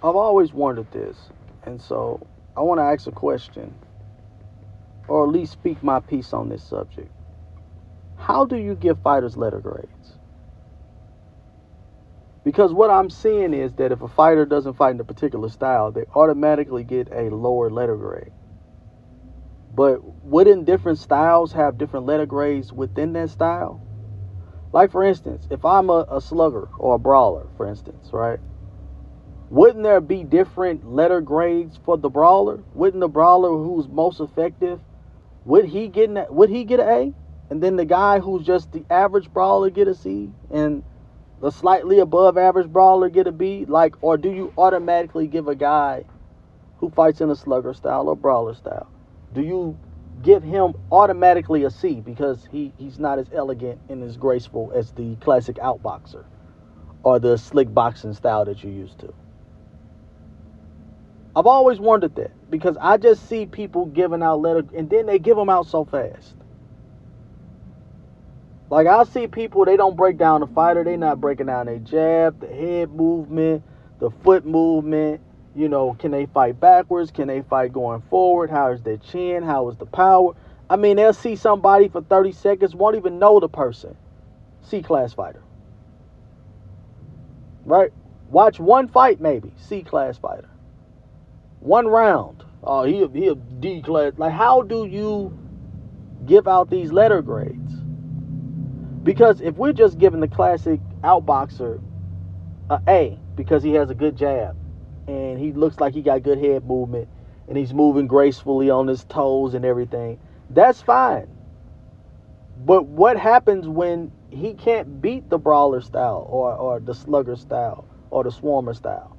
I've always wondered this, and so I want to ask a question, or at least speak my piece on this subject. How do you give fighters letter grades? Because what I'm seeing is that if a fighter doesn't fight in a particular style, they automatically get a lower letter grade. But wouldn't different styles have different letter grades within that style? Like, for instance, if I'm a slugger or a brawler, for instance, right? Wouldn't there be different letter grades for the brawler? Wouldn't the brawler who's most effective, would he get an A? And then the guy who's just the average brawler get a C? And the slightly above average brawler get a B? Like, or do you automatically give a guy who fights in a slugger style or brawler style, do you give him automatically a C because he's not as elegant and as graceful as the classic outboxer or the slick boxing style that you're used to? I've always wondered that because I just see people giving out letters and then they give them out so fast. Like, I see people, they don't break down the fighter. They not breaking down their jab, the head movement, the foot movement. You know, can they fight backwards? Can they fight going forward? How is their chin? How is the power? I mean, they'll see somebody for 30 seconds, won't even know the person. C-class fighter. Right? Watch one fight maybe. C-class fighter. One round. Oh, he a D-class. Like, how do you give out these letter grades? Because if we're just giving the classic outboxer a A because he has a good jab and he looks like he got good head movement and he's moving gracefully on his toes and everything, that's fine. But what happens when he can't beat the brawler style or the slugger style or the swarmer style?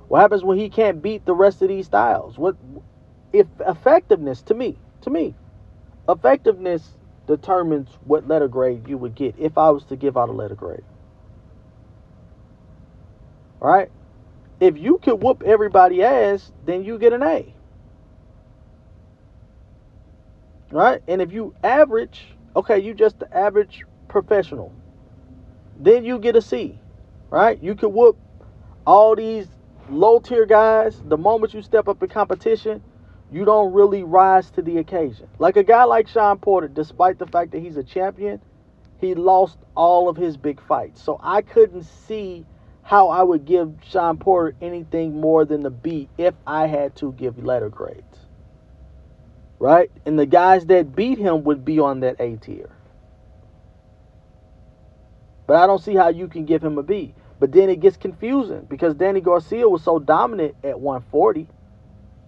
What happens when he can't beat the rest of these styles? What if effectiveness to me, effectiveness determines what letter grade you would get if I was to give out a letter grade. Right? If you could whoop everybody ass, then you get an A. Right? And if you average, okay, you just the average professional, then you get a C. Right? You could whoop all these low tier guys. The moment you step up in competition, you don't really rise to the occasion. Like a guy like Shawn Porter, despite the fact that he's a champion, he lost all of his big fights. So I couldn't see how I would give Shawn Porter anything more than a B if I had to give letter grades. Right? And the guys that beat him would be on that A tier. But I don't see how you can give him a B. But then it gets confusing because Danny Garcia was so dominant at 140.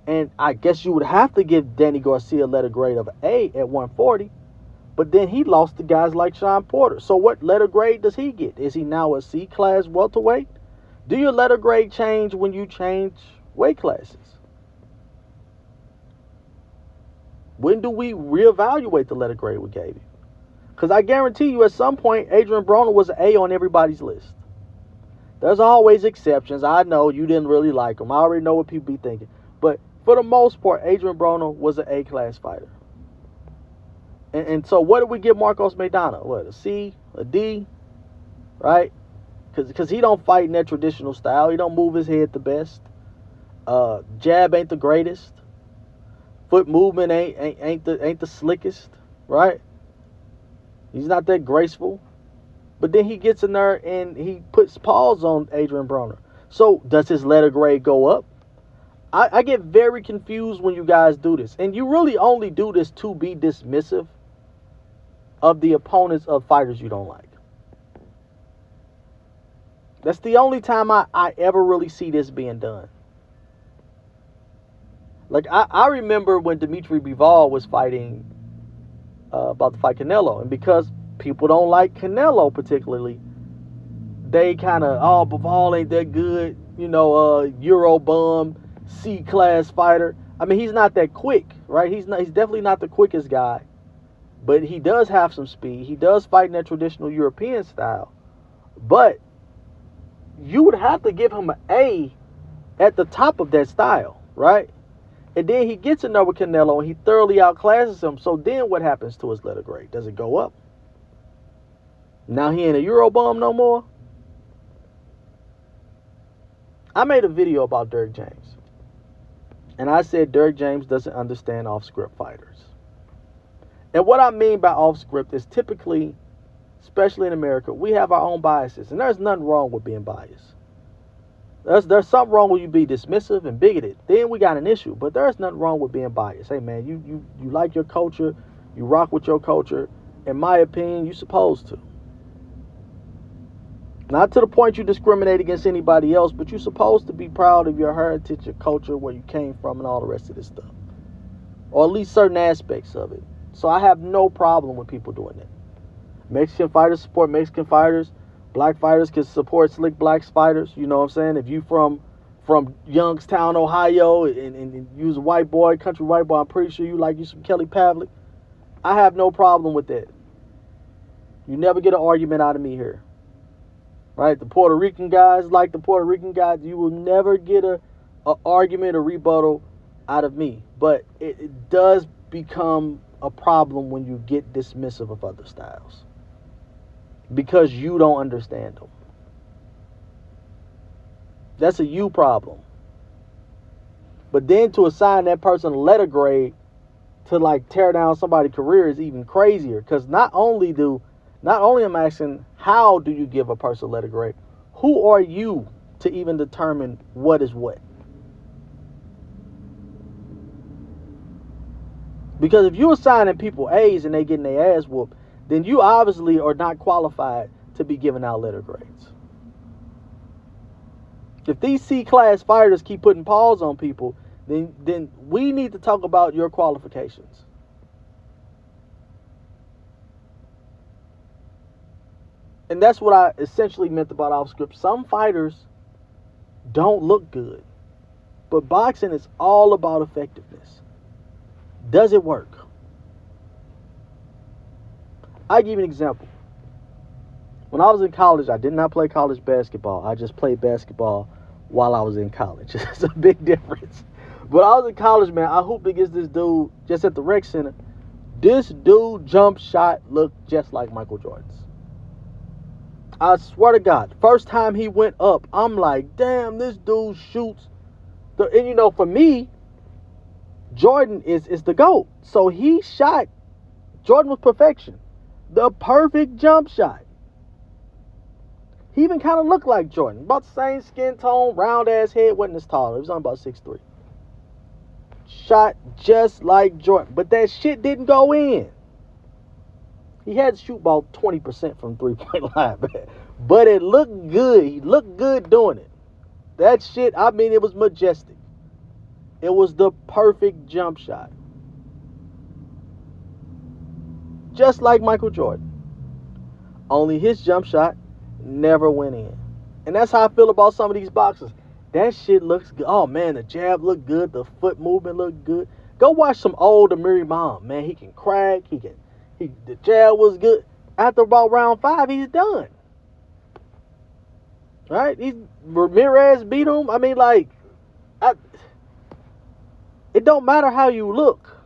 And I guess you would have to give Danny Garcia a letter grade of A at 140. But then he lost to guys like Shawn Porter. So what letter grade does he get? Is he now a C-class welterweight? Do your letter grade change when you change weight classes? When do we reevaluate the letter grade we gave you? Because I guarantee you at some point, Adrian Broner was an A on everybody's list. There's always exceptions. I know you didn't really like him. I already know what people be thinking. But for the most part, Adrian Broner was an A-class fighter. And so what did we give Marcos Maidana? What, a C, a D, right? Because he don't fight in that traditional style. He don't move his head the best. Jab ain't the greatest. Foot movement ain't the slickest, right? He's not that graceful. But then he gets in there and he puts paws on Adrian Broner. So does his letter grade go up? I get very confused when you guys do this. And you really only do this to be dismissive of the opponents of fighters you don't like. That's the only time I ever really see this being done. Like, I remember when Dimitri Bivol was fighting, about to fight Canelo. And because people don't like Canelo particularly, they kind of, oh, Bivol ain't that good. You know, Euro bum, C-class fighter. I mean, he's not that quick, right? He's definitely not the quickest guy. But he does have some speed. He does fight in that traditional European style. But you would have to give him an A at the top of that style, right? And then he gets in there with Canelo and he thoroughly outclasses him. So then what happens to his letter grade? Does it go up? Now he ain't a Euro bum no more? I made a video about Derrick James. And I said Derrick James doesn't understand off-script fighters. And what I mean by off-script is typically, especially in America, we have our own biases. And there's nothing wrong with being biased. There's something wrong with you being dismissive and bigoted. Then we got an issue. But there's nothing wrong with being biased. Hey, man, you like your culture. You rock with your culture. In my opinion, you're supposed to. Not to the point you discriminate against anybody else, but you're supposed to be proud of your heritage, your culture, where you came from, and all the rest of this stuff. Or at least certain aspects of it. So I have no problem with people doing that. Mexican fighters support Mexican fighters. Black fighters can support slick black fighters. You know what I'm saying? If you from Youngstown, Ohio, and you's a white boy, country white boy, I'm pretty sure you like you some Kelly Pavlik. I have no problem with that. You never get an argument out of me here. Right? The Puerto Rican guys like the Puerto Rican guys. You will never get a argument or rebuttal out of me. But it does become a problem when you get dismissive of other styles. Because you don't understand them. That's a you problem. But then to assign that person a letter grade to like tear down somebody's career is even crazier. Because not only am I asking, how do you give a person a letter grade? Who are you to even determine what is what? Because if you're assigning people A's and they getting their ass whooped, then you obviously are not qualified to be giving out letter grades. If these C-class fighters keep putting paws on people, then we need to talk about your qualifications. And that's what I essentially meant about off-script. Some fighters don't look good. But boxing is all about effectiveness. Does it work? I'll give you an example. When I was in college, I did not play college basketball. I just played basketball while I was in college. It's a big difference. But I was in college, man. I hooped against this dude just at the rec center. This dude jump shot looked just like Michael Jordan's. I swear to God, first time he went up, I'm like, damn, this dude shoots. And you know, for me, Jordan is the GOAT. So he shot, Jordan was perfection. The perfect jump shot. He even kind of looked like Jordan. About the same skin tone, round ass head, wasn't as tall. He was on about 6'3". Shot just like Jordan. But that shit didn't go in. He had to shoot about 20% from 3-point line. But it looked good. He looked good doing it. That shit, I mean, it was majestic. It was the perfect jump shot. Just like Michael Jordan. Only his jump shot never went in. And that's how I feel about some of these boxers. That shit looks good. Oh, man, the jab looked good. The foot movement looked good. Go watch some old Amir Imam. Man, he can crack. The jab was good. After about round 5, he's done. Right? Ramirez beat him. I mean, like, it don't matter how you look.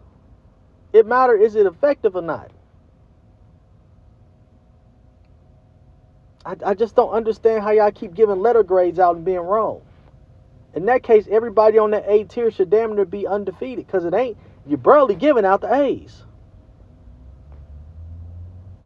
It matters, is it effective or not? I just don't understand how y'all keep giving letter grades out and being wrong. In that case, everybody on that A tier should damn near be undefeated, because it ain't. You're barely giving out the A's.